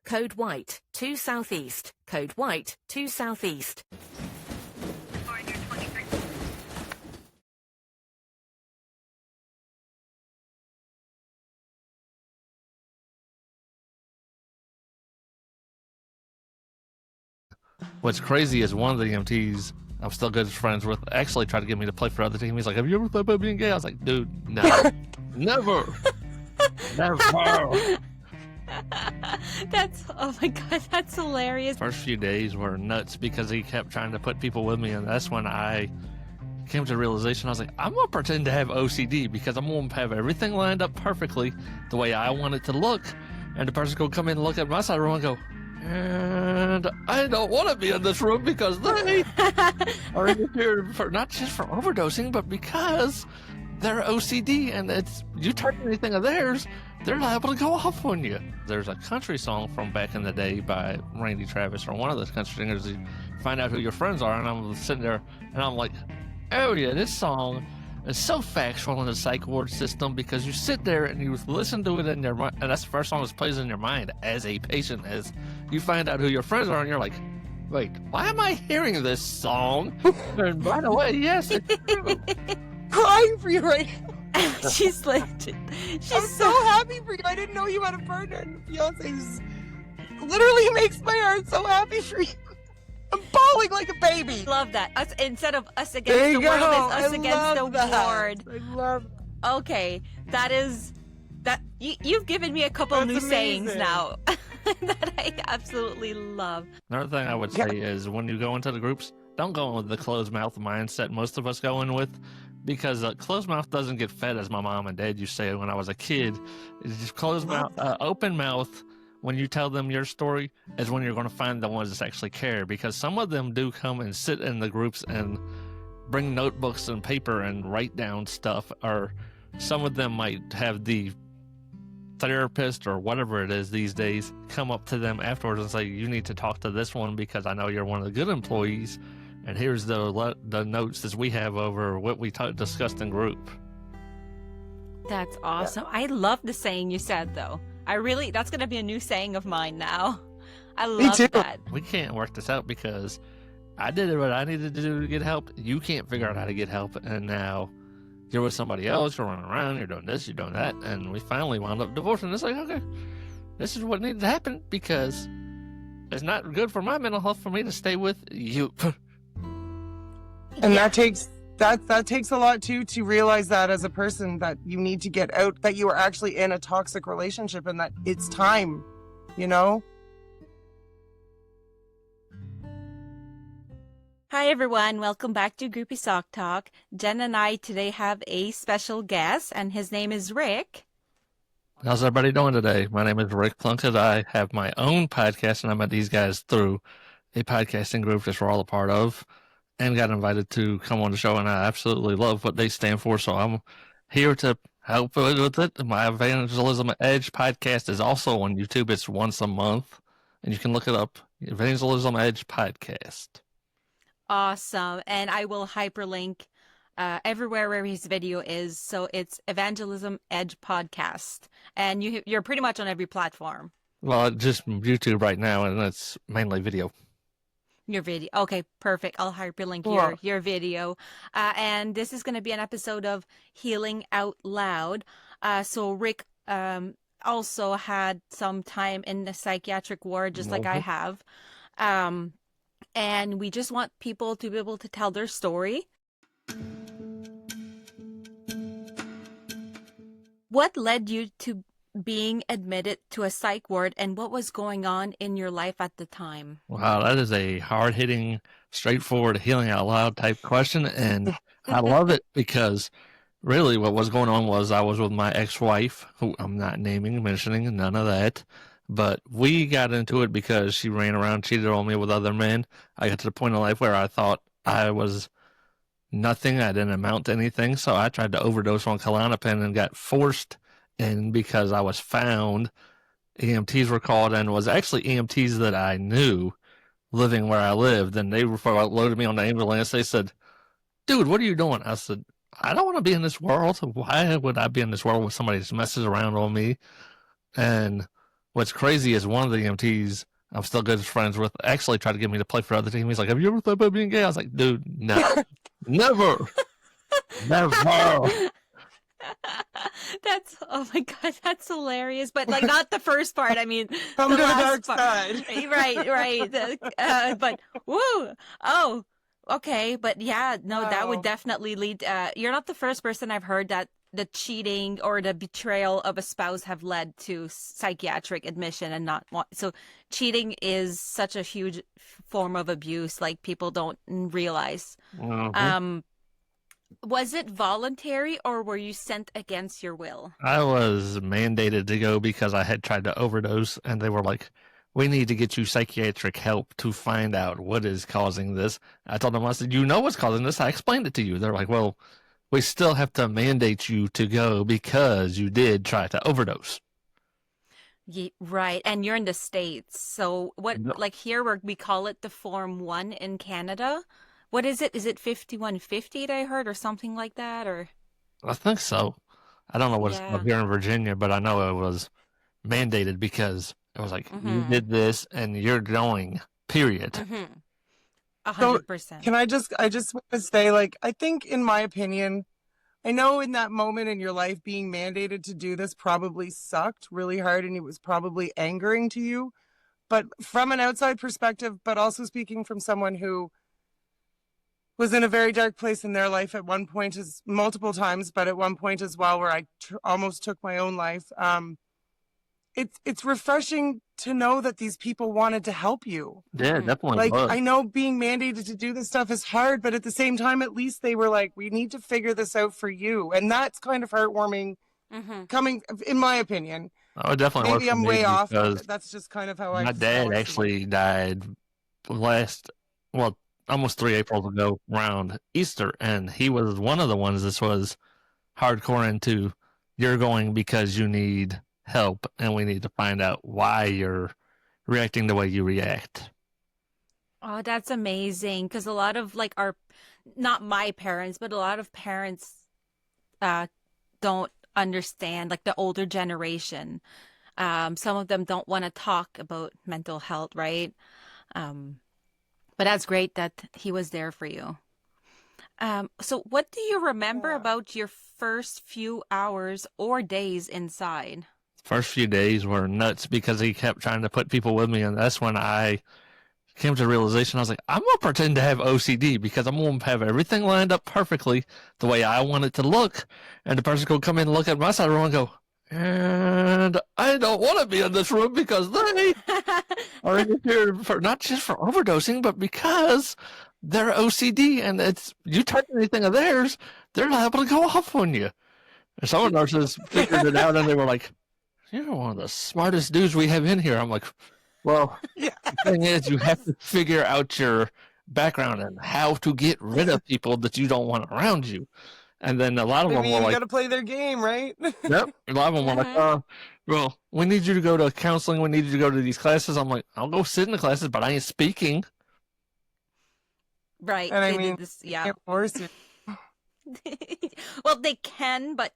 Code white, 2 southeast. Code white, 2 southeast. What's crazy is one of the EMTs I'm still good friends with actually tried to get me to play for other team. He's like, have you ever thought about being gay? I was like, dude, no. Never. Never. That's, oh my God, that's hilarious. First few days were nuts because he kept trying to put people with me, and that's when I came to the realization. I was like, I'm going to pretend to have OCD because I'm going to have everything lined up perfectly the way I want it to look, and the person's going to come in and look at my side of the room and go, and I don't want to be in this room because they are in here for not just for overdosing, but because they're OCD, and it's you touch anything of theirs, they're liable to go off on you. There's a country song from back in the day by Randy Travis, or one of those country singers. You find out who your friends are, and I'm sitting there, and I'm like, oh yeah, this song is so factual in the psych ward system because you sit there and you listen to it in your mind, and that's the first song that plays in your mind as a patient, as you find out who your friends are, and you're like, wait, why am I hearing this song? And by the way, yes, it's true. Crying for you right now. She's like, I'm so happy for you. I didn't know you had a partner, and fiance's literally makes my heart so happy for you. I'm bawling like a baby. Love that. Us instead of us against the world, it's us against the ward. I love that. Okay, that is that. You've given me a couple new sayings now that I absolutely love. Another thing I would say is when you go into the groups, don't go in with the closed mouth mindset most of us go in with, because closed mouth doesn't get fed, as my mom and dad used to say when I was a kid. It's just closed mouth, open mouth. When you tell them your story is when you're going to find the ones that actually care, because some of them do come and sit in the groups and bring notebooks and paper and write down stuff, or some of them might have the therapist or whatever it is these days come up to them afterwards and say, you need to talk to this one because I know you're one of the good employees, and here's the notes that we have over what we discussed in group. That's awesome. I love the saying you said, though. That's going to be a new saying of mine now. I love that. We can't work this out because I did what I needed to do to get help. You can't figure out how to get help, and now you're with somebody else, you're running around, you're doing this, you're doing that, and we finally wound up divorcing. It's like, okay, this is what needed to happen because it's not good for my mental health for me to stay with you. And that takes a lot too, to realize that as a person that you need to get out, that you are actually in a toxic relationship, and that it's time, you know? Hi everyone, welcome back to Grippy Sock Talk. Jen and I today have a special guest, and his name is Rick. How's everybody doing today? My name is Rick Plunkett. I have my own podcast, and I met these guys through a podcasting group that we're all a part of, and got invited to come on the show, and I absolutely love what they stand for, so I'm here to help with it. My Evangelism Edge podcast is also on YouTube. It's once a month, and you can look it up, Evangelism Edge Podcast. Awesome. And I will hyperlink everywhere where his video is, so it's Evangelism Edge Podcast, and you're pretty much on every platform. Well, just YouTube right now, and it's mainly video. Your video. Okay, perfect. I'll hyperlink your video. And this is going to be an episode of Healing Out Loud. So Rick also had some time in the psychiatric ward, just like I have. And we just want people to be able to tell their story. What led you to being admitted to a psych ward, and what was going on in your life at the time? Wow, that is a hard-hitting, straightforward, healing out loud type question, and I love it because really what was going on was I was with my ex-wife, who I'm not mentioning, none of that, but we got into it because she ran around, cheated on me with other men. I got to the point in life where I thought I was nothing, I didn't amount to anything, so I tried to overdose on Klonopin and got forced. And because I was found, EMTs were called, and it was actually EMTs that I knew living where I lived. And they loaded me on the ambulance. They said, dude, what are you doing? I said, I don't want to be in this world. Why would I be in this world with somebody that messes around on me? And what's crazy is one of the EMTs I'm still good friends with actually tried to get me to play for other team. He's like, "Have you ever thought about being gay?" I was like, "Dude, no, never, never." That's oh my god, that's hilarious. But like not the first part. I mean, Come to the last dark part. side. Right. But woo. Oh, okay. But yeah, no, that would Wow. definitely lead. You're not the first person I've heard that the cheating or the betrayal of a spouse have led to psychiatric admission and not want. So cheating is such a huge form of abuse. Like people don't realize. Mhm. Was it voluntary or were you sent against your will? I was mandated to go because I had tried to overdose, and they were like, "We need to get you psychiatric help to find out what is causing this." I told them, I said, "You know what's causing this. I explained it to you." They're like, "Well, we still have to mandate you to go because you did try to overdose." Right. And you're in the States. So what, No, like here we call it the Form 1 in Canada. What is it? Is it 5150 that I heard or something like that? Or I think so. I don't know what it's called yeah. here in Virginia, but I know it was mandated because it was like, you Mm-hmm. did this and you're going, period. Mm-hmm. So 100%. can I just want to say, like, I think in my opinion, I know in that moment in your life being mandated to do this probably sucked really hard and it was probably angering to you. But from an outside perspective, but also speaking from someone who was in a very dark place in their life at one point, as multiple times, but at one point as well, where I almost took my own life. It's refreshing to know that these people wanted to help you. Yeah, Mm-hmm. definitely Like, was. I know being mandated to do this stuff is hard, but at the same time, at least they were like, we need to figure this out for you. And that's kind of heartwarming Mm-hmm. coming, in my opinion. Oh, it definitely worked Maybe for I'm me way off, because but that's just kind of my how dad I see it. actually died last, well, almost 3 Aprils ago around Easter, and he was one of the ones this was hardcore into. You're going because you need help, and we need to find out why you're reacting the way you react. Oh, that's amazing. Because a lot of like not my parents, but a lot of parents uh don't understand, like the older generation. Some of them don't want to talk about mental health, right? Um, but that's great that he was there for you. So what do you remember Yeah. about your first few hours or days inside? First few days were nuts because he kept trying to put people with me, and that's when I came to the realization I was like, I'm gonna pretend to have OCD because I'm gonna have everything lined up perfectly the way I want it to look, and the person will come in and look at my side of the room and go, and I don't want to be in this room because they are in here for not just for overdosing, but because they're OCD, and it's you touch anything of theirs, they're liable to go off on you. And some of the nurses figured it out, and they were like, "You're one of the smartest dudes we have in here." I'm like, "Well, Yeah. the thing is, you have to figure out your background and how to get rid of people that you don't want around you." And then a lot of I them mean, were you like, got to play their game, right? "Yep." A lot of them were like, Mhm. well, we need you to go to counseling. We need you to go to these classes." I'm like, "I'll go sit in the classes, but I ain't speaking." Right. And I They did mean, this, you yeah. can't force it. Well, they can, but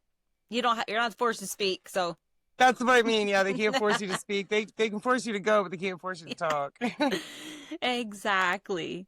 you're not forced to speak, so That's what I mean. Yeah, they can't force you to speak. They can force you to go, but they can't force you to talk. exactly.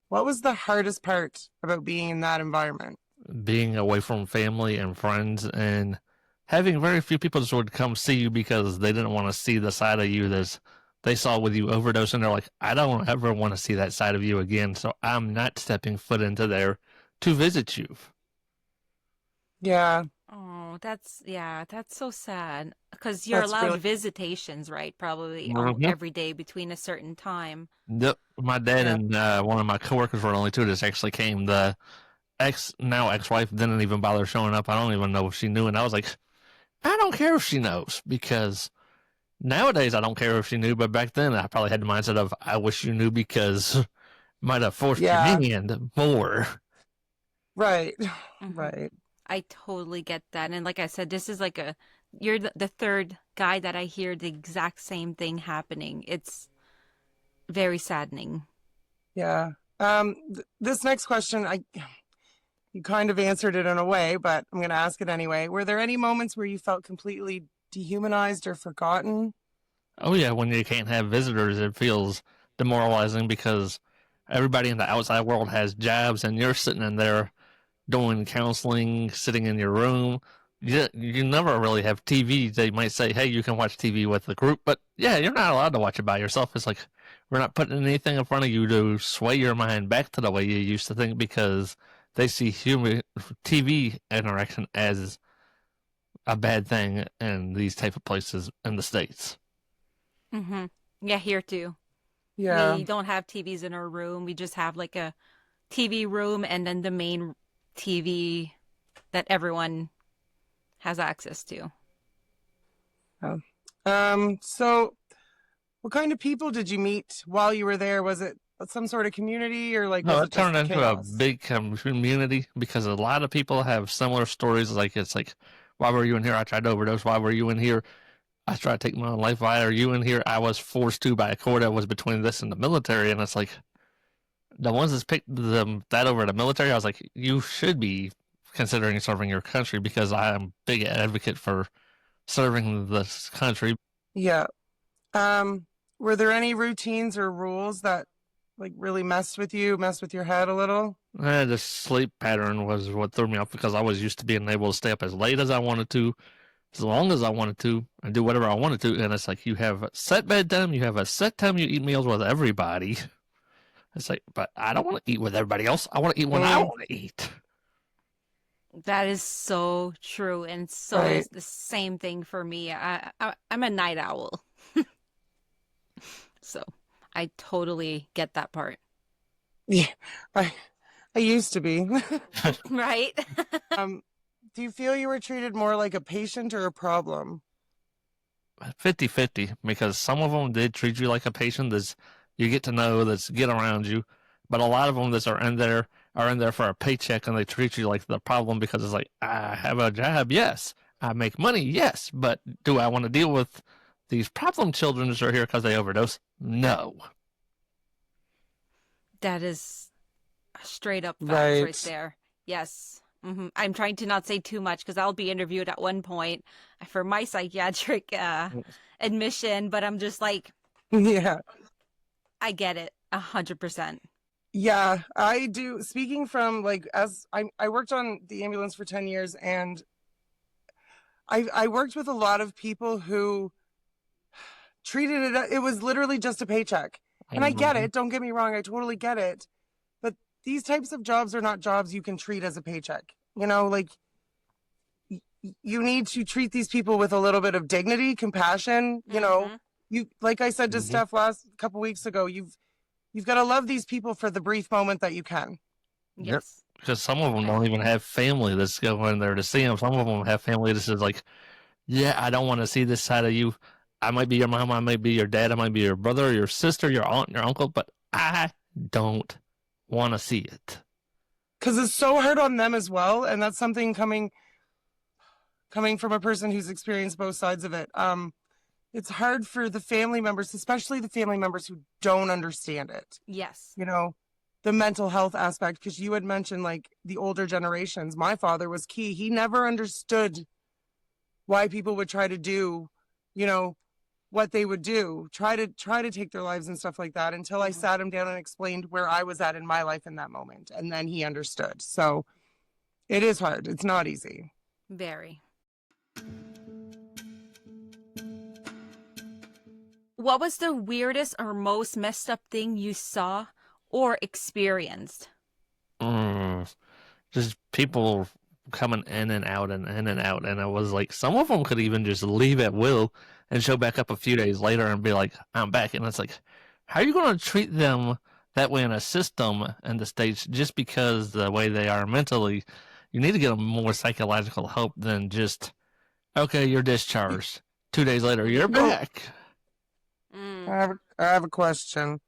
What was the hardest part about being in that environment? Being away from family and friends and having very few people just would come see you because they didn't want to see the side of you that they saw with you overdosing. They're like, I don't ever want to see that side of you again, so I'm not stepping foot into there to visit you. Yeah, Oh, that's so sad. Because you're that's allowed really, visitations, right? Probably Mhm. every day between a certain time. Yep. My dad yeah. and one of my coworkers were the only two that actually came. The now ex-wife didn't even bother showing up. I don't even know if she knew, and I was like, I don't care if she knows because nowadays I don't care if she knew, but back then I probably had the mindset of I wish you knew because might have forced your Yeah, hand more. right, hmm right. I totally get that. And like I said, this is like you're the third guy that I hear the exact same thing happening. It's very saddening. Yeah. This next question, You kind of answered it in a way, but I'm going to ask it anyway. Were there any moments where you felt completely dehumanized or forgotten? Oh yeah, when you can't have visitors, it feels demoralizing because everybody in the outside world has jobs, and you're sitting in there doing counseling, sitting in your room. You never really have TV. They might say, hey, you can watch TV with the group, but yeah, you're not allowed to watch it by yourself. It's like we're not putting anything in front of you to sway your mind back to the way you used to think because they see human TV interaction as a bad thing in these type of places in the States. Mm-hmm. Yeah, here too. Yeah. We don't have TVs in our room. We just have like a TV room and then the main TV that everyone has access to. So what kind of people did you meet while you were there? Was it some sort of community or like No, was it it just turned into chaos? a big community because a lot of people have similar stories. Like it's like, why were you in here? I tried to overdose. Why were you in here? I tried to take my own life. Why are you in here? I was forced to by a court that was between this and the military. And it's like the ones that picked that over the military. I was like, you should be considering serving your country because I am a big advocate for serving this country. Yeah. Were there any routines or rules that like really messed with your head a little? The sleep pattern was what threw me off because I was used to being able to stay up as late as I wanted to, as long as I wanted to, and do whatever I wanted to. And it's like you have a set bedtime, you have a set time you eat meals with everybody. It's like, but I don't want to eat with everybody else. I want to eat when I want to eat. That is so true, and so Right. is the same thing for me. I'm a night owl, so I totally get that part. Yeah. I used to be. Right? Do you feel you were treated more like a patient or a problem? 50-50 because some of them did treat you like a patient that's you get to know that's get around you, but a lot of them that are in there for a paycheck and they treat you like the problem because it's like I have a job, yes, I make money, yes, but do I want to deal with these problem children that are here because they overdose? No. That is straight up facts Right. right there. Yes. I'm trying to not say too much because I'll be interviewed at one point for my psychiatric admission, but I'm just like, Yeah. I get it 100%. Yeah, I do. Speaking from like as I worked on the ambulance for 10 years and I worked with a lot of people who treated it was literally just a paycheck. And I get it, don't get me wrong, I totally get it. But these types of jobs are not jobs you can treat as a paycheck. You know, like you need to treat these people with a little bit of dignity, compassion, you know. You like I said to Steph last couple weeks ago, you've got to love these people for the brief moment that you can. Yes. Because some of them don't even have family that's going there to see them. Some of them have family that's just like, yeah, I don't want to see this side of you. I might be your mom, I might be your dad, I might be your brother, your sister, your aunt, your uncle, but I don't want to see it. Because it's so hard on them as well, and that's something coming from a person who's experienced both sides of it. It's hard for the family members, especially the family members who don't understand it. Yes. You know, the mental health aspect, because you had mentioned like the older generations. My father was key. He never understood why people would try to do, you know, what they would do, try to take their lives and stuff like that until I sat him down and explained where I was at in my life in that moment. And then he understood. So it is hard. It's not easy. Very. What was the weirdest or most messed up thing you saw or experienced? Just people coming in and out and in and out. And it was like some of them could even just leave at will and show back up a few days later and be like, I'm back. And it's like, how are you going to treat them that way in a system in the States just because the way they are mentally? You need to get them more psychological help than just, okay, you're discharged. 2 days later, you're back. I have a question.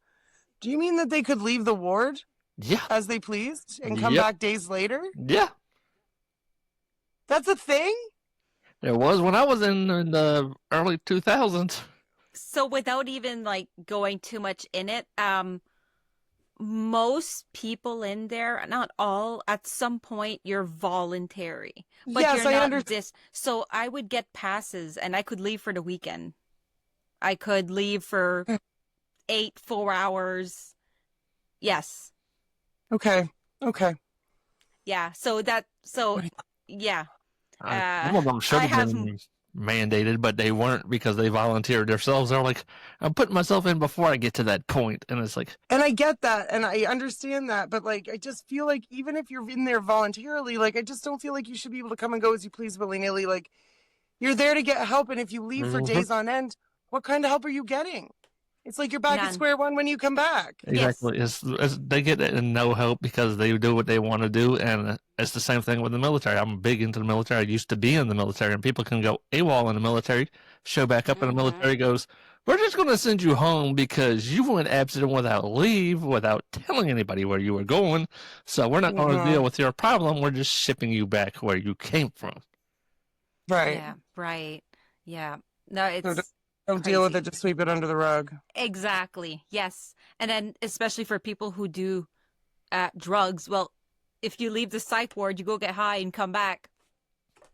Do you mean that they could leave the ward Yeah. as they pleased and come Yep. back days later? Yeah. That's a thing? There was when I was in the early 2000s. So without even like going too much in it, most people in there, not all, at some point you're voluntary, but Yes, you're I not understand. so I would get passes and I could leave for the weekend. I could leave for 4 hours. Yes. Okay. Okay. Yeah. Yeah. Some of them should I have have, been mandated, but they weren't because they volunteered themselves. They're like, I'm putting myself in before I get to that point. And it's like, And I get that and I understand that, but like I just feel like even if you're in there voluntarily, like I just don't feel like you should be able to come and go as you please willy-nilly. Like you're there to get help, and if you leave for Mhm. days on end, what kind of help are you getting? It's like you're back at none. square one when you come back. Yes. Exactly. They get no help because they do what they want to do. And it's the same thing with the military. I'm big into the military. I used to be in the military, and people can go AWOL in the military, show back up in the military, goes, we're just going to send you home because you went absent without leave, without telling anybody where you were going. So we're not going to deal with your problem. We're just shipping you back where you came from. Right. Yeah. Right. Yeah. No, So it's don't deal with crazy. it, just sweep it under the rug. Exactly. Yes. And then especially for people who do drugs, well, if you leave the psych ward, you go get high and come back.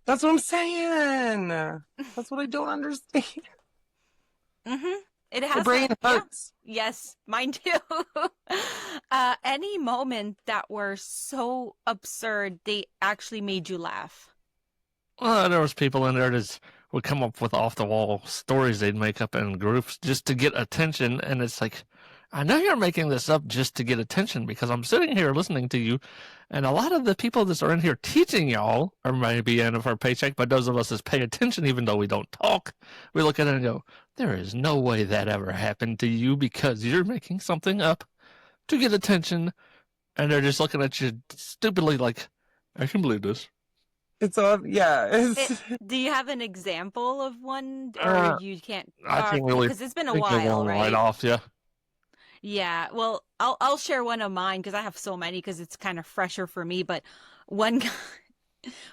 That's what I'm saying. That's what I don't understand. Mm-hmm. It My has brain that. Yeah. hurts. Yes, mine too. Any moment that were so absurd, they actually made you laugh. Well, there was people in there that would come up with off the wall stories they'd make up in groups just to get attention, and it's like, I know you're making this up just to get attention because I'm sitting here listening to you, and a lot of the people that are in here teaching y'all are maybe in it for a paycheck, but those of us that pay attention, even though we don't talk, we look at it and go, there is no way that ever happened to you because you're making something up to get attention, and they're just looking at you stupidly like, I can believe this. It's all, yeah. Do you have an example of one, or Uh, you can't? I can't really Because it's been a think of while, one right right? off, yeah. Yeah. Well, I'll share one of mine because I have so many because it's kind of fresher for me. But one guy,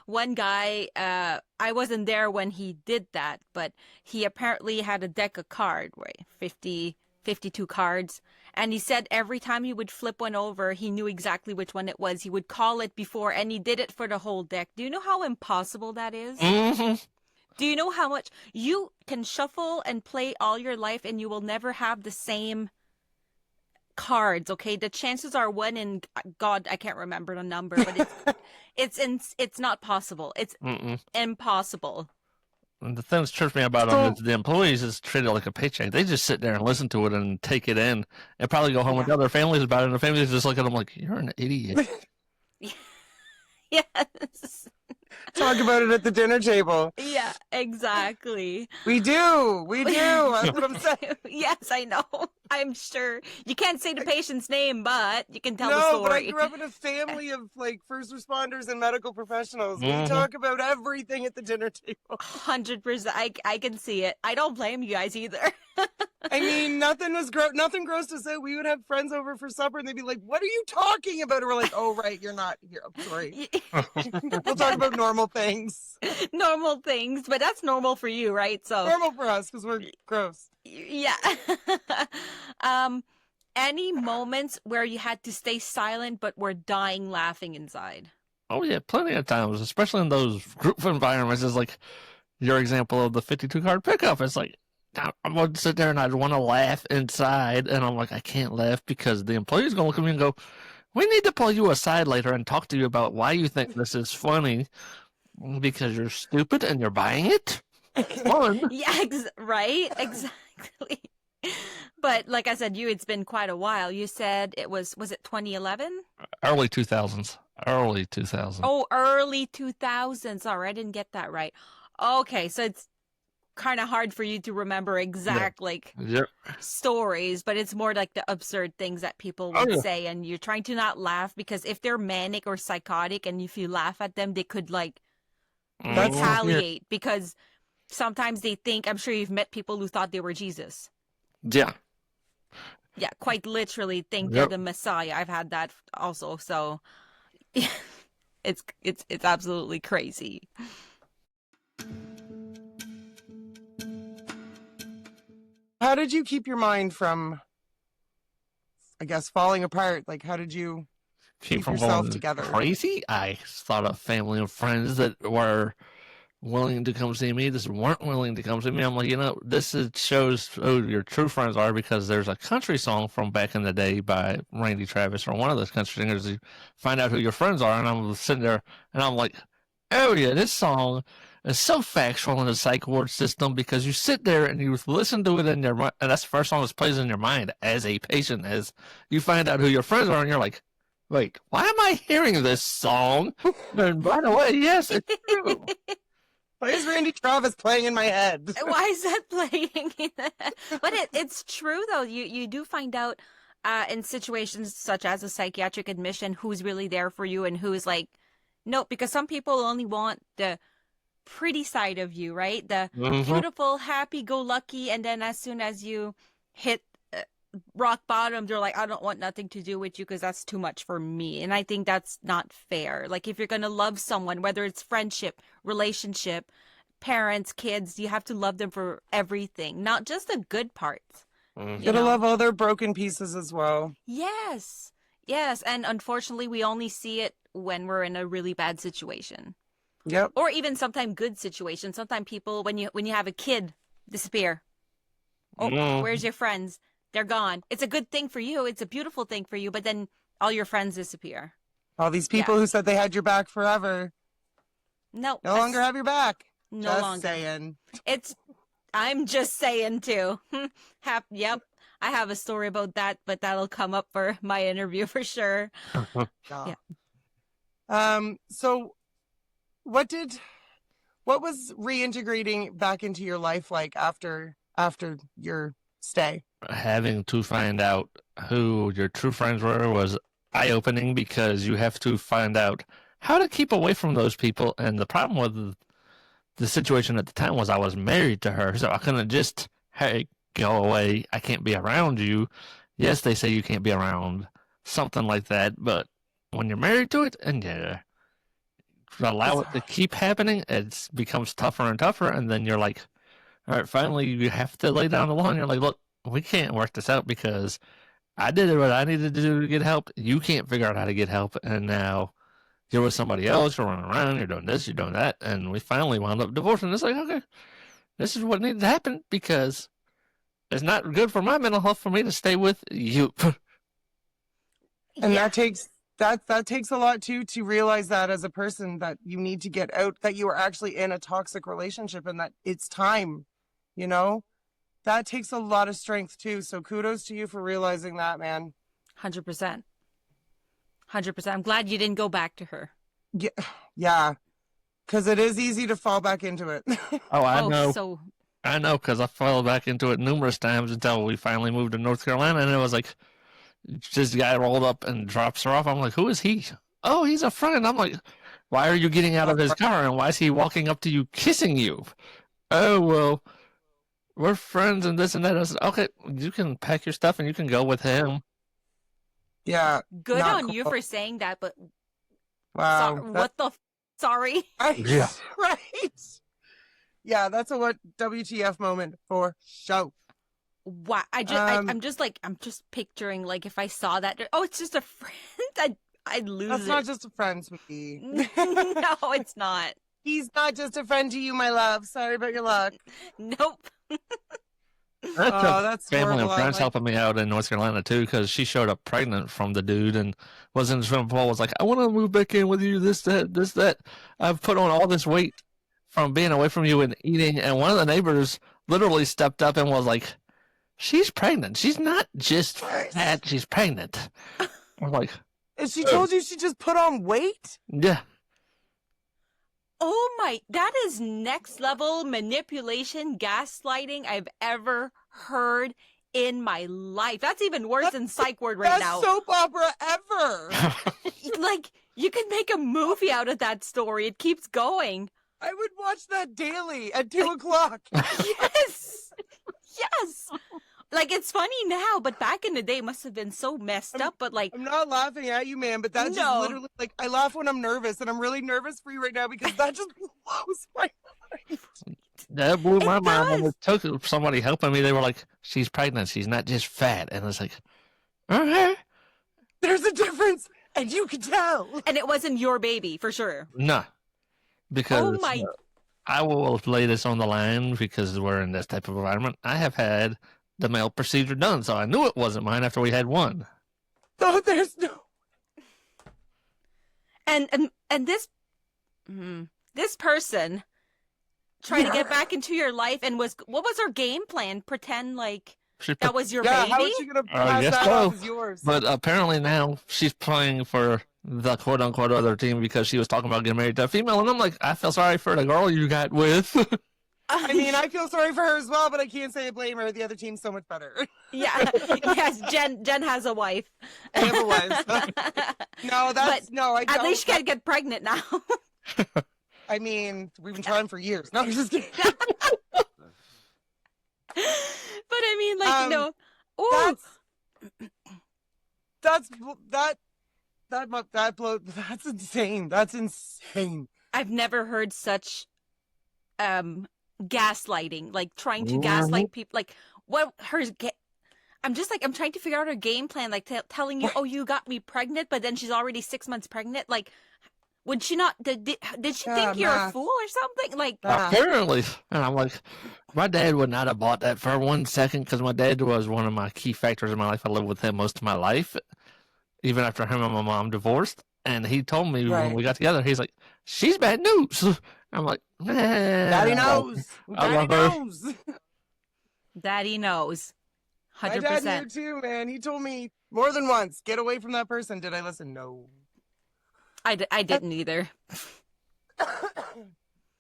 one guy, I wasn't there when he did that, but he apparently had a deck of cards, right? 52 cards. And he said every time he would flip one over, he knew exactly which one it was. He would call it before, and he did it for the whole deck. Do you know how impossible that is? Mm-hmm. Do you know how much you can shuffle and play all your life and you will never have the same cards, okay? The chances are one in God, I can't remember the number, but it's not possible. It's impossible. And the thing that trips me about them is the employees is treated like a paycheck. They just sit there and listen to it and take it in and probably go home and tell their families about it. And the families just look at them like, you're an idiot. Yes. Talk about it at the dinner table. Yeah, exactly. We do. That's what I'm saying. Yes, I know. I'm sure. You can't say the patient's name, but you can tell the No, story. but I grew up in a family of like first responders and medical professionals. We talk about everything at the dinner table. 100%. I can see it. I don't blame you guys either. I mean, nothing grossed us out. We would have friends over for supper and they'd be like, what are you talking about? And we're like, oh, right, you're not here. I'm sorry. We'll talk about normal things. Normal things, but that's normal for you, right? So Normal for us because we're gross. yeah. Any moments where you had to stay silent but were dying laughing inside? Oh, yeah, plenty of times, especially in those group environments. It's like your example of the 52 card pickup. It's like, I'm going to sit there and I'd want to laugh inside. And I'm like, I can't laugh because the employee's going to look at me and go, we need to pull you aside later and talk to you about why you think this is funny because you're stupid and you're buying it. It's fun. Yeah, right? Exactly. But like I said, it's been quite a while. You said was it 2011? Early 2000s. Early 2000s. Oh, early 2000s. Sorry, I didn't get that right. Okay, so it's kind of hard for you to remember exact stories, but it's more like the absurd things that people would say, and you're trying to not laugh because if they're manic or psychotic and if you laugh at them, they could retaliate because sometimes they think, I'm sure you've met people who thought they were Jesus. Yeah. Yeah, quite literally think they're the Messiah. I've had that also, so it's absolutely crazy. How did you keep your mind from I guess, falling apart? Like, how did you keep from yourself going together? crazy. I thought of family and friends that were willing to come see me, just weren't willing to come see me. I'm like, shows who your true friends are, because there's a country song from back in the day by Randy Travis or one of those country singers. You find out who your friends are, and I'm sitting there and I'm like, oh yeah, this song is so factual in the psych ward system, because you sit there and you listen to it in your mind, and that's the first song that plays in your mind as a patient, as you find out who your friends are, and you're like, wait, why am I hearing this song? And by the way, yes, it's true. Why is Randy Travis playing in my head? Why is that playing? But it's true, though. You do find out in situations such as a psychiatric admission who's really there for you and who's like, no, because some people only want the pretty side of you, right? The beautiful, happy-go-lucky, and then as soon as you hit rock bottom, they're like, I don't want nothing to do with you because that's too much for me. And I think that's not fair. Like, if you're going to love someone, whether it's friendship, relationship, parents, kids, you have to love them for everything, not just the good parts. You gotta love all their broken pieces as well. Yes. And unfortunately, we only see it when we're in a really bad situation. Yep. Or even sometimes good situations. Sometimes people, when you have a kid, disappear. Oh, where's your friends? They're gone. It's a good thing for you. It's a beautiful thing for you. But then all your friends disappear. All these people who said they had your back forever. No longer have your back. No just longer. Saying. I'm just saying too. Yep. I have a story about that, but that'll come up for my interview for sure. Yeah. So what was reintegrating back into your life like after your stay? Having to find out who your true friends were was eye-opening, because you have to find out how to keep away from those people. And the problem with the situation at the time was I was married to her, so I couldn't just, hey, go away, I can't be around you. Yes, they say you can't be around something like that, but when you're married to it and you allow it to keep happening, it becomes tougher and tougher, and then you're like, all right, finally you have to lay down the law, and you're like, look, we can't work this out because I did what I needed to do to get help. You can't figure out how to get help, and now you're with somebody else, you're running around, you're doing this, you're doing that, and we finally wound up divorcing. It's like, okay, this is what needed to happen, because it's not good for my mental health for me to stay with you. And that takes a lot too, to realize that as a person that you need to get out, that you are actually in a toxic relationship and that it's time, that takes a lot of strength too. So kudos to you for realizing that, man. 100%. I'm glad you didn't go back to her. Yeah. Because it is easy to fall back into it. Oh, I know. So I know, because I fell back into it numerous times until we finally moved to North Carolina, and it was like, this guy rolled up and drops her off. I'm like, who is he? Oh, he's a friend. I'm like, why are you getting out of his car, and why is he walking up to you, kissing you? Oh, well, we're friends and this and that. I said, okay, you can pack your stuff and you can go with him. Yeah. good on you for saying that, but Wow. what the sorry? Yeah. Right. Yeah, that's a what WTF moment for show. Wow, I'm just picturing, like, if I saw that. Oh, it's just a friend. I'd lose That's it. not just a friend, sweetie. No, it's not. He's not just a friend to you, my love. Sorry about your luck. Nope. That's family horrible. and friends helping me out in North Carolina too, because she showed up pregnant from the dude and was in the swimming pool. Was like, I want to move back in with you. This, that. I've put on all this weight from being away from you and eating. And one of the neighbors literally stepped up and was like, she's pregnant. She's not just fat. She's pregnant. I'm like, And she told you she just put on weight? yeah. Oh my, that is next level manipulation, gaslighting I've ever heard in my life. That's even worse than Psych word right now. Best soap opera ever. Like, you could make a movie out of that story. It keeps going. I would watch that daily at 2 o'clock. Yes. Yes. Like, it's funny now, but back in the day it must have been so messed up, but like... I'm not laughing at you, man, but that's just literally, like, I laugh when I'm nervous, and I'm really nervous for you right now because that just blows my mind. That blew my mind when it took somebody helping me. They were like, she's pregnant. She's not just fat. And it's like, Okay. There's a difference, and you can tell. And it wasn't your baby, for sure. No, because Oh my... I will lay this on the line because we're in this type of environment. I have had the male procedure done, so I knew it wasn't mine after we had one. No, there's no. And this this person tried to get back into your life and what was her game plan? Pretend like that was your Yeah, baby? how is she gonna pass guess that so. off as yours? But apparently now she's playing for the quote-unquote other team because she was talking about getting married to a female, and I'm like, I feel sorry for the girl you got with. I mean, I feel sorry for her as well, but I can't say I blame her. The other team's so much better. Yeah. Yes, Jen has a wife. I have a wife. No, that's But no. I don't. At least she can't get pregnant now. I mean, we've been trying for years. No, I'm just kidding. But I mean, like, you know, ooh, that's insane. That's insane. I've never heard such gaslighting, like trying to gaslight people. Like, what I'm just like, I'm trying to figure out her game plan, like telling you, oh, you got me pregnant, but then she's already 6 months pregnant. Like, would she not, did she think you're a fool or something? Like, Apparently. And I'm like, my dad would not have bought that for 1 second because my dad was one of my key factors in my life. I lived with him most of my life, even after him and my mom divorced. And he told me when we got together, he's like, she's bad news. I'm like, Daddy knows. Daddy knows. Daddy knows. 100%. My dad knew too, man. He told me more than once, get away from that person. Did I listen? No. I didn't either.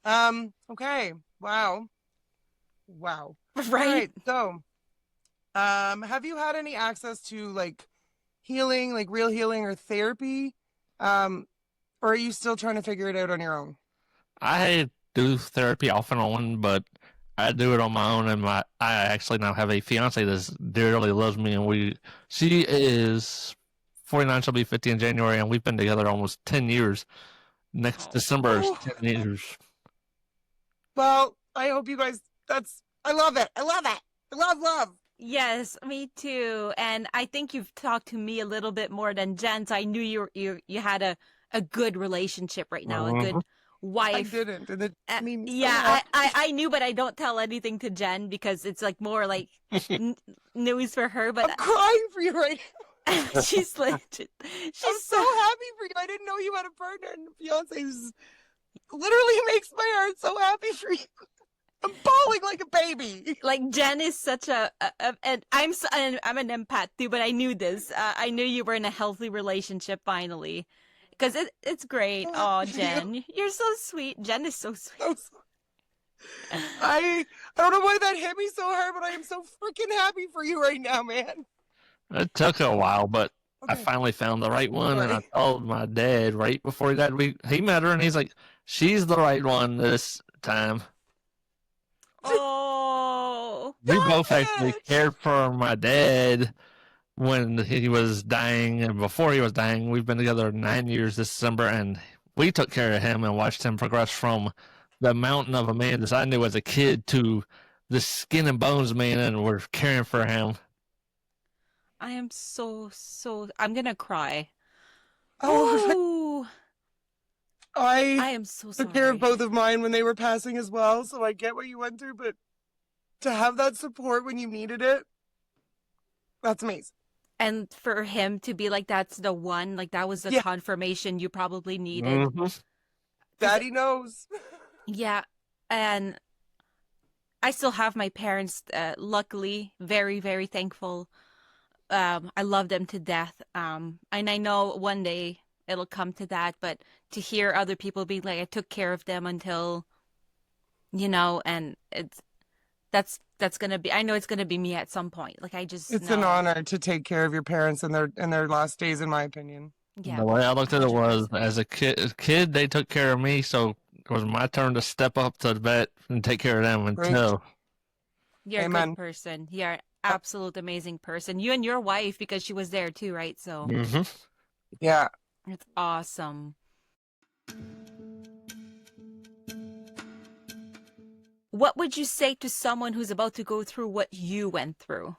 Okay. Wow. Wow. Right? So, have you had any access to like healing, like real healing or therapy? Or are you still trying to figure it out on your own? I do therapy off and on, but I do it on my own. And I actually now have a fiance that dearly loves me, and she is 49. She'll be 50 in January, and we've been together almost 10 years. Next December is 10 years. Well, I hope you guys. I love it. I love it. I love. Yes, me too. And I think you've talked to me a little bit more than Jen, so I knew you had a good relationship right now, a good wife. I didn't. And it made me so yeah, happy. I knew, but I don't tell anything to Jen because it's like more like news for her. But I'm crying for you right now. she's I'm so happy for you. I didn't know you had a partner and a fiance who's literally makes my heart so happy for you. I'm bawling like a baby. like Jen is such and I'm an empath too, but I knew this. I knew you were in a healthy relationship finally, because it's great. Oh, Jen, you're so sweet. Jen is so sweet. I don't know why that hit me so hard, but I am so freaking happy for you right now, man. It took a while, but I Okay. finally found the right one, and I told my dad right before he died. He met her, and he's like, she's the right one this time. Oh, We both actually cared for my dad when he was dying, and before he was dying. We've been together 9 years this December, and we took care of him and watched him progress from the mountain of a man that I knew as a kid to the skin and bones man, and we're caring for him. I am so I'm gonna cry. Oh, Oh, I I am so sorry. took care of both of mine when they were passing as well, so I get what you went through, but to have that support when you needed it, that's amazing. And for him to be like, that's the one, like that was the Yeah. confirmation you probably needed. Mhm. Daddy knows. Yeah, and I still have my parents. Luckily, very, very thankful. I love them to death. And I know one day it'll come to that, but to hear other people be like, I took care of them until, and that's gonna be. I know it's gonna be me at some point. Like It's know. an honor to take care of your parents in their last days, in my opinion. Yeah. The way I looked at it was, as a kid, they took care of me, so it was my turn to step up to the bat and take care of them until. You're a Amen. good person. You're an absolute amazing person. You and your wife, because she was there too, right? So Mhm. Yeah. it's awesome. What would you say to someone who's about to go through what you went through?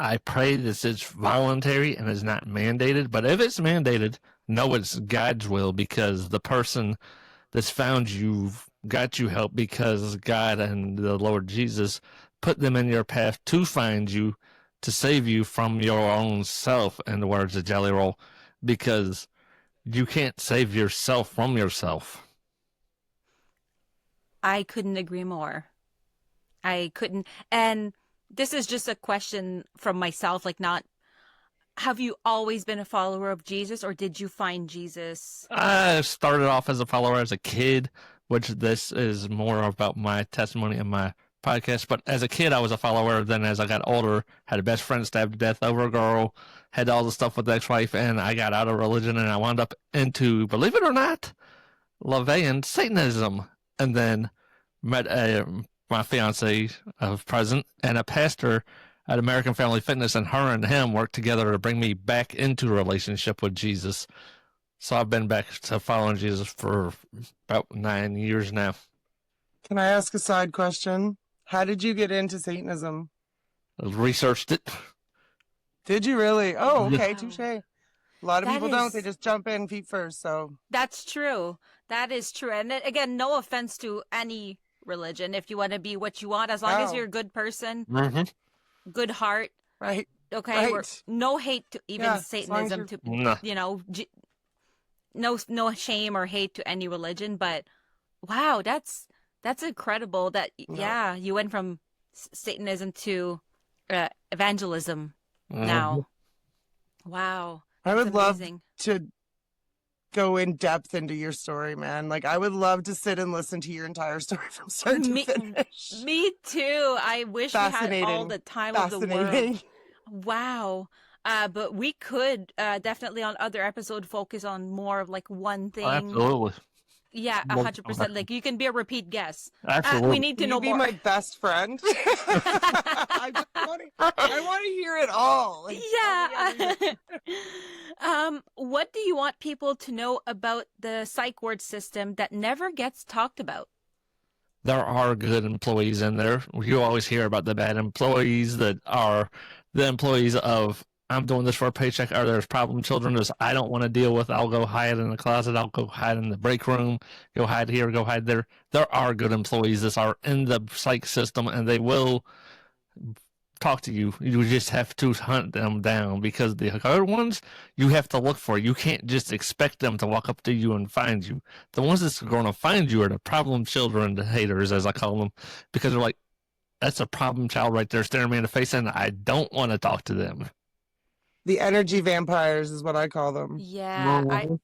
I pray this is voluntary and is not mandated. But if it's mandated, know it's God's will, because the person that's found you got you help because God and the Lord Jesus put them in your path to find you, to save you from your own self, in the words of Jelly Roll, because you can't save yourself from yourself. I couldn't agree more. I couldn't. And this is just a question from myself, like, not, have you always been a follower of Jesus, or did you find Jesus? I started off as a follower as a kid, which this is more about my testimony in my podcast. But as a kid, I was a follower. Then as I got older, had a best friend stabbed to death over a girl, had all the stuff with the ex-wife, and I got out of religion, and I wound up into, believe it or not, LaVeyan Satanism. And then met my fiance of present and a pastor at American Family Fitness, and her and him worked together to bring me back into a relationship with Jesus. So I've been back to following Jesus for about 9 years now. Can I ask a side question? How did you get into Satanism? I researched it. Did you really? Oh, okay, Wow. touche. A lot of That people don't. is- They just jump in feet first. So That's true. That is true. And again, no offense to any religion. If you want to be what you want, as long as No. you're a good person, Mm-hmm. good heart, right, okay? Right. No hate to even Yeah, as long as Satanism, you're- to, No. you know, no shame or hate to any religion. But wow, that's incredible that, No. yeah, you went from Satanism to evangelism Mm-hmm. now. Wow. I That's would love amazing. to go in depth into your story, man. Like, I would love to sit and listen to your entire story from start to Me- finish. Me too. I wish we had all Fascinating. the time of the world. Fascinating. Wow. But we could definitely on other episode focus on more of like one thing. Absolutely. Yeah, Well, 100%. Like, you can be a repeat guest. Absolutely. We need to Can know you be more. my best friend? I want to hear it all. Like, tell me everything. Yeah. What do you want people to know about the psych ward system that never gets talked about? There are good employees in there. You always hear about the bad employees that are the employees of, I'm doing this for a paycheck, or there's problem children that I don't want to deal with. I'll go hide in the closet. I'll go hide in the break room. Go hide here. Go hide there. There are good employees that are in the psych system, and they will talk to you. You just have to hunt them down, because the other ones you have to look for. You can't just expect them to walk up to you and find you. The ones that's going to find you are the problem children, the haters, as I call them, because they're like, that's a problem child right there staring me in the face, and I don't want to talk to them. The energy vampires is what I call them. Yeah, Mhm.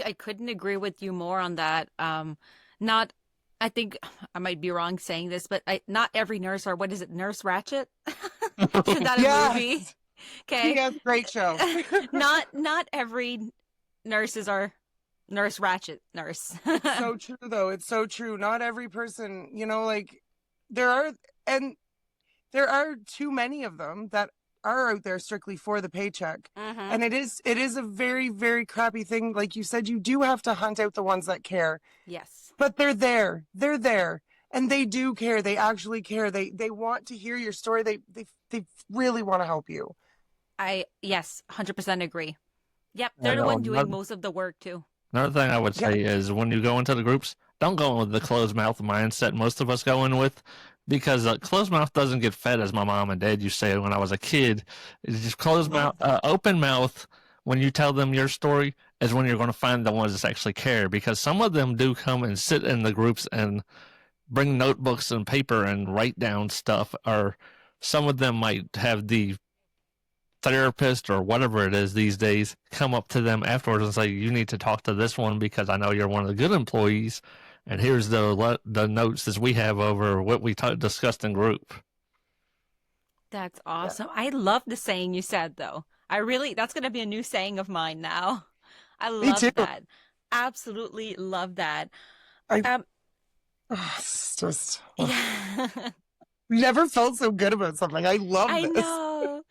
I couldn't agree with you more on that. I think I might be wrong saying this, but not every nurse, or what is it, Nurse Ratchet? Isn't that a Yes. movie? Okay. Yes, great show. Not every nurses are Nurse Ratchet nurse. So true, though. It's so true. Not every person, like, there are too many of them that are out there strictly for the paycheck. Mhm. And it is a very, very crappy thing. Like you said, you do have to hunt out the ones that care, Yes. but they're there, and they do care. They actually care. They want to hear your story. They really want to help you. Yes, 100% agree. Yep, they're I the know, one doing but- most of the work too. Another thing I would say is, when you go into the groups, don't go in with the closed mouth mindset most of us go in with, because closed mouth doesn't get fed, as my mom and dad used to say when I was a kid. It's just closed mouth, open mouth. When you tell them your story is when you're going to find the ones that actually care, because some of them do come and sit in the groups and bring notebooks and paper and write down stuff, or some of them might have the therapist or whatever it is these days come up to them afterwards and say, you need to talk to this one because I know you're one of the good employees, and here's the notes that we have over what we discussed in group. That's awesome. I love the saying you said, though. That's going to be a new saying of mine now. I love too. that. Absolutely love that. It's just, Yeah. never felt so good about something. I love I this. know.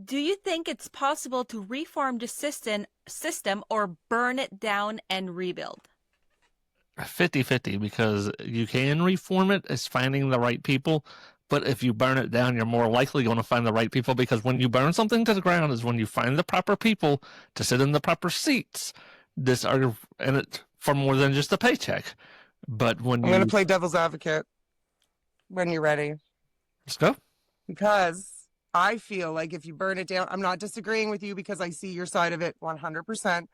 Do you think it's possible to reform the system or burn it down and rebuild? 50-50, because you can reform it. It's finding the right people, But if you burn it down, you're more likely going to find the right people, because when you burn something to the ground is when you find the proper people to sit in the proper seats. This are in it for more than just a paycheck. But when I'm going to play devil's advocate when you're ready. Let's go. Because I feel like if you burn it down, I'm not disagreeing with you because I see your side of it 100%.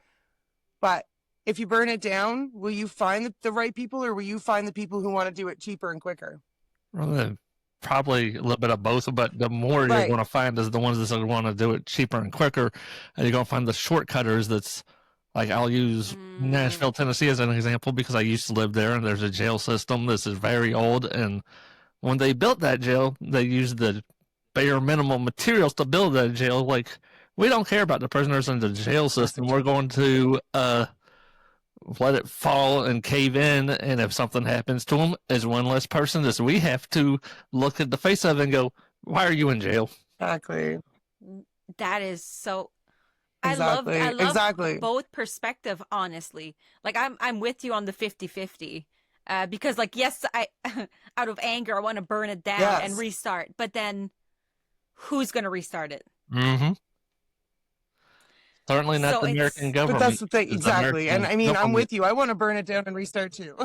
But if you burn it down, will you find the right people, or will you find the people who want to do it cheaper and quicker? Well, probably a little bit of both, but the more you're Right. going to find is the ones that want to do it cheaper and quicker. And you're going to find the shortcutters that's like, I'll use Nashville, Tennessee as an example because I used to live there, and there's a jail system. This is very old. And when they built that jail, they used the bare minimum materials to build that jail. Like, we don't care about the prisoners in the jail system. We're going to let it fall and cave in, and if something happens to them, as one less person, as we have to look at the face of it and go, why are you in jail? Exactly. That is so. Exactly. I love Exactly. both perspective, honestly. Like, I'm with you on the 50-50. Because, like, yes, I out of anger I want to burn it down Yes. and restart, but then who's going to restart it? Mm-hmm. Certainly not So the it's- American But government. that's the thing. It's the Exactly. And American I mean, I'm government. with you. I want to burn it down and restart too.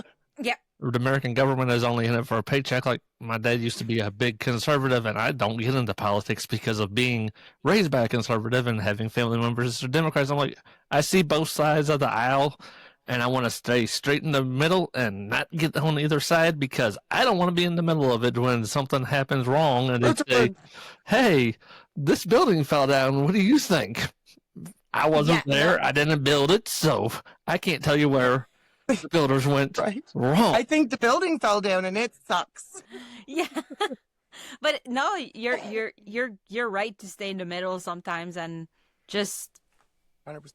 Yeah. The American government is only in it for a paycheck. Like, my dad used to be a big conservative, and I don't get into politics because of being raised by a conservative and having family members who are Democrats. I'm like, I see both sides of the aisle, and I want to stay straight in the middle and not get on either side, because I don't want to be in the middle of it when something happens wrong and they That's say, right. hey, this building fell down. What do you think? I wasn't Yeah, there. no. I didn't build it, so I can't tell you where the builders went Right. wrong. I think the building fell down and it sucks. Yeah. But no, you're right to stay in the middle sometimes and just 100%.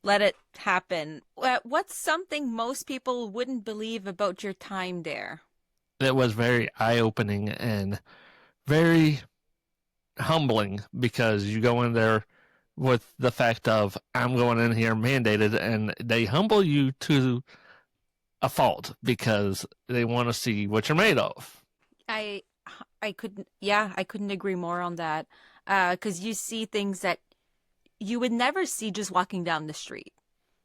let it happen. What's something most people wouldn't believe about your time there? It was very eye-opening and very humbling, because you go in there with the fact of, I'm going in here mandated, and they humble you to a fault because they want to see what you're made of. I couldn't agree more on that. 'Cause you see things that you would never see just walking down the street.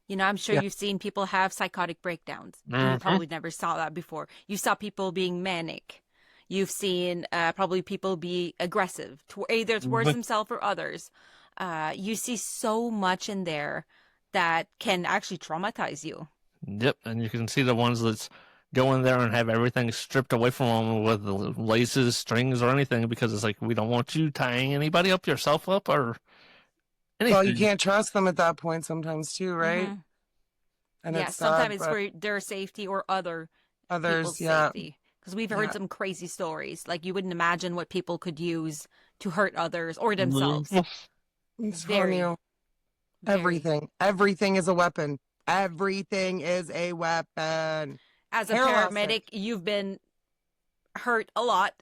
You know, I'm sure Yeah. you've seen people have psychotic breakdowns. You Mhm. probably never saw that before. You saw people being manic. You've seen probably people be aggressive, either towards Mhm. themselves or others. You see so much in there that can actually traumatize you. Yep, and you can see the ones that's go in there and have everything stripped away from them with the laces, strings, or anything, because it's like, we don't want you tying anybody up, yourself up, or anything. Well, you can't trust them at that point sometimes too, right? Mhm. And Yeah, it's sometimes sad, it's but for their safety or other others, people's yeah. safety. Because we've heard Yeah. some crazy stories. Like, you wouldn't imagine what people could use to hurt others or themselves. Mhm. I'm telling Very, you, very. everything is a weapon. Everything is a weapon. As a Hair paramedic, you've been hurt a lot.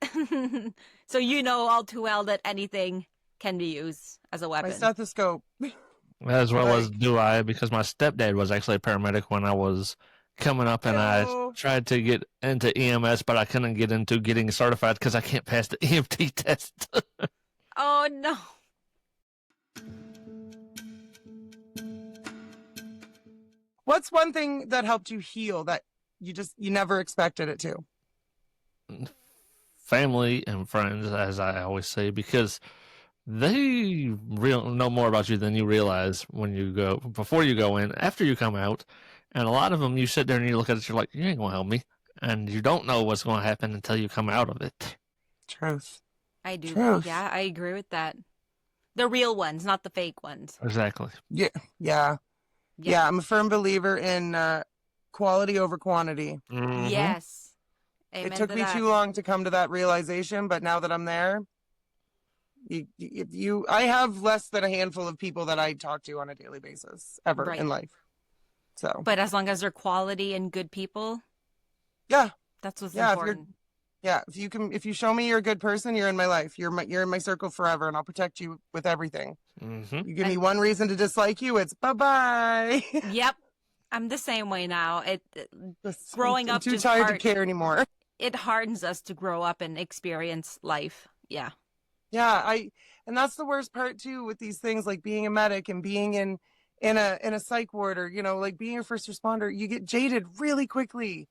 So you know all too well that anything can be used as a My weapon. stethoscope. As well as Like- do I, because my stepdad was actually a paramedic when I was coming up, and I Ew. tried to get into EMS, but I couldn't get into getting certified because I can't pass the EMT test. Oh, no. What's one thing that helped you heal that you never expected it to? Family and friends, as I always say, because they know more about you than you realize when you go, before you go in, after you come out. And a lot of them, you sit there and you look at it, you're like, you ain't going to help me. And you don't know what's going to happen until you come out of it. Truth. I do. Truth. Yeah, I agree with that. The real ones, not the fake ones. Exactly. Yeah. Yeah. I'm a firm believer in quality over quantity. Mhm. Yes. Amen It took to me that. too long to come to that realization, but now that I'm there, I have less than a handful of people that I talk to on a daily basis ever Right. in life. So But as long as they're quality and good people, yeah, that's what's Yeah, if you're- important. yeah. If you show me you're a good person, you're in my life. You're in my circle forever, and I'll protect you with everything. Mhm. You give me one reason to dislike you, it's bye. Yep. I'm the same way now. Growing I'm up too just tired hard. to care anymore. it hardens us to grow up and experience life. Yeah. Yeah, and that's the worst part too with these things, like being a medic and being in a psych ward, or like being a first responder. You get jaded really quickly.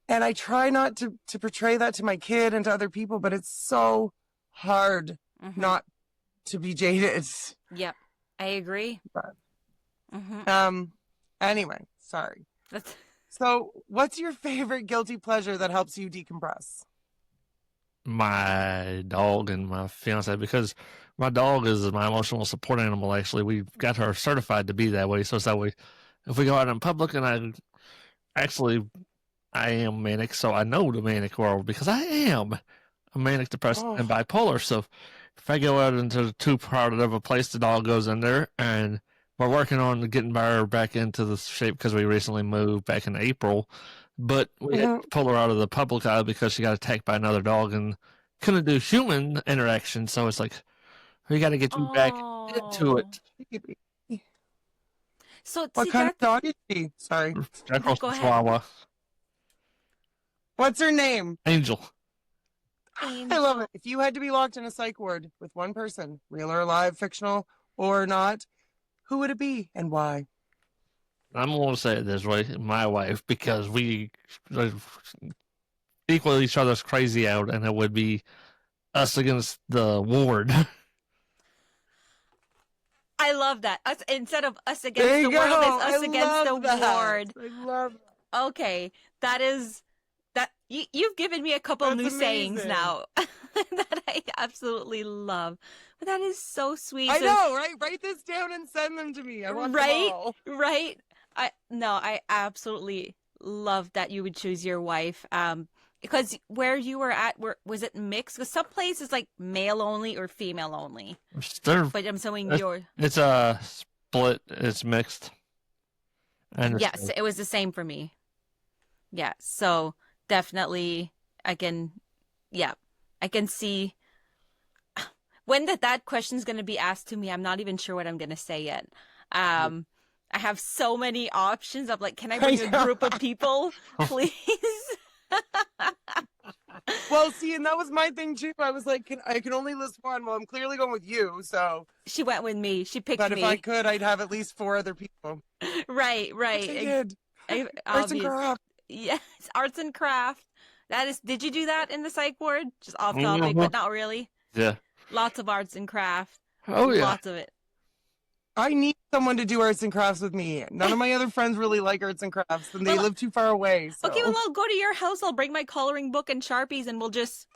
And I try not to portray that to my kid and to other people, but it's so hard not to be jaded. Yep. I agree. But, Mm-hmm. anyway, sorry. So what's your favorite guilty pleasure that helps you decompress? My dog and my fiance, because my dog is my emotional support animal. Actually, we've got her certified to be that way. So it's that way. If we go out in public, and I am manic, so I know the manic world because I am a manic depressive and bipolar. So if I go out into too crowded of a place, the dog goes in there, and we're working on getting her back into the shape because we recently moved back in April. But we had to pull her out of the public eye because she got attacked by another dog and couldn't do human interaction. So it's like, we got to get you back into it. So what kind of dog is she? Sorry. Jack Russell Chihuahua. What's her name? Angel. I love it. If you had to be locked in a psych ward with one person, real or alive, fictional or not, who would it be and why? I'm going to say it this way, my wife, because we equal each other's crazy out, and it would be us against the ward. I love that. Us instead of us against the world, it's us against the ward. I love that. Okay, that is that. You've given me a couple new sayings now that I absolutely love. But that is so sweet. I know, right? Write this down and send them to me. I want them all. Right. I absolutely love that you would choose your wife. Because where you were at, was it mixed? Because some places like male only or female only. But I'm assuming it's a split. It's mixed. Yes, it was the same for me. Yeah, so definitely I can see when that question's going to be asked to me. I'm not even sure what I'm going to say yet. I have so many options of like, can I bring a group of people, please? Well, see, and that was my thing too. I was like, I can only list one. Well, I'm clearly going with you, so. She went with me. She picked me. But if I could, I'd have at least 4 other people. Right. Arts and craft. Yes, arts and craft. Did you do that in the psych ward? Just off topic, but not really. Yeah. Lots of arts and craft. Oh, yeah. Lots of it. I need someone to do arts and crafts with me. None of my other friends really like arts and crafts, and they live too far away. So. Okay, well, I'll go to your house. I'll bring my coloring book and Sharpies, and we'll just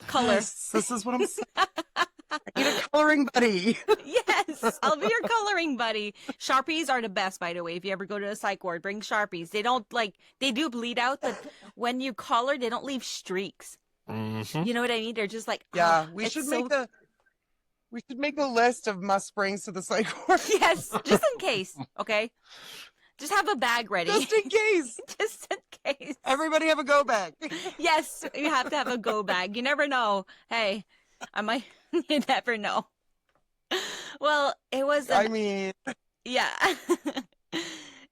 color. Yes, this is what I'm saying. I need a coloring buddy. Yes, I'll be your coloring buddy. Sharpies are the best, by the way. If you ever go to a psych ward, bring Sharpies. They do bleed out, but when you color, they don't leave streaks. Mm-hmm. You know what I mean? They're just like, yeah, we should make a list of must brings to the psych ward. Yes, just in case, okay? Just have a bag ready. Just in case. Just in case. Everybody have a go bag. Yes, you have to have a go bag. You never know. Hey, you never know. Well, it was yeah.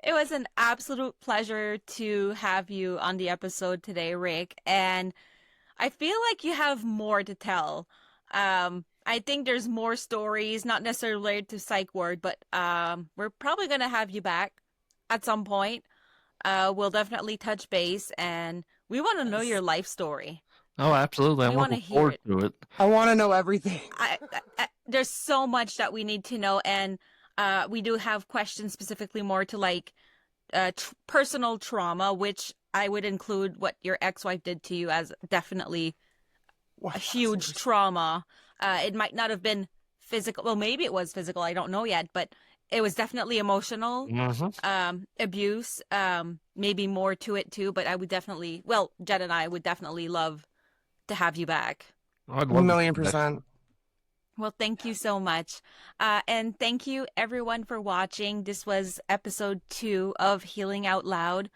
It was an absolute pleasure to have you on the episode today, Rick. And I feel like you have more to tell. I think there's more stories, not necessarily related to psych ward, but we're probably going to have you back at some point. We'll definitely touch base, and we want to know your life story. Oh, absolutely. I'm looking forward to it. I want to know everything. There's so much that we need to know, and we do have questions specifically more to like personal trauma, which I would include what your ex-wife did to you as definitely a huge trauma. It might not have been physical. Well, maybe it was physical. I don't know yet, but it was definitely emotional abuse. Maybe more to it too. But I would definitely, Jen and I would definitely love to have you back. I'd love 1,000,000%. Well, thank you so much. And thank you everyone for watching. This was episode 2 of Healing Out Loud.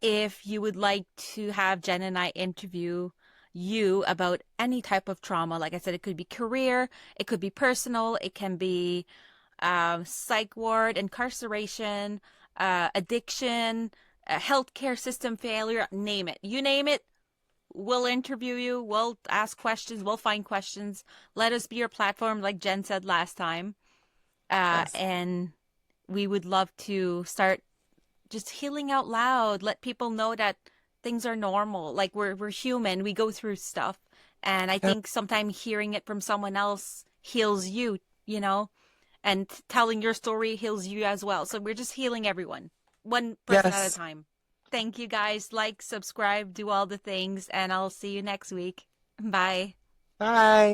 If you would like to have Jen and I interview you about any type of trauma, like I said, it could be career, it could be personal, it can be psych ward, incarceration, addiction, healthcare system failure, name it. You name it, we'll interview you. We'll ask questions. We'll find questions. Let us be your platform, like Jen said last time. Yes. And we would love to start just healing out loud. Let people know that things are normal. Like we're human. We go through stuff. And I think sometimes hearing it from someone else heals you, you know, and telling your story heals you as well. So we're just healing everyone, one person at a time. Thank you guys. Like, subscribe, do all the things, and I'll see you next week. Bye. Bye.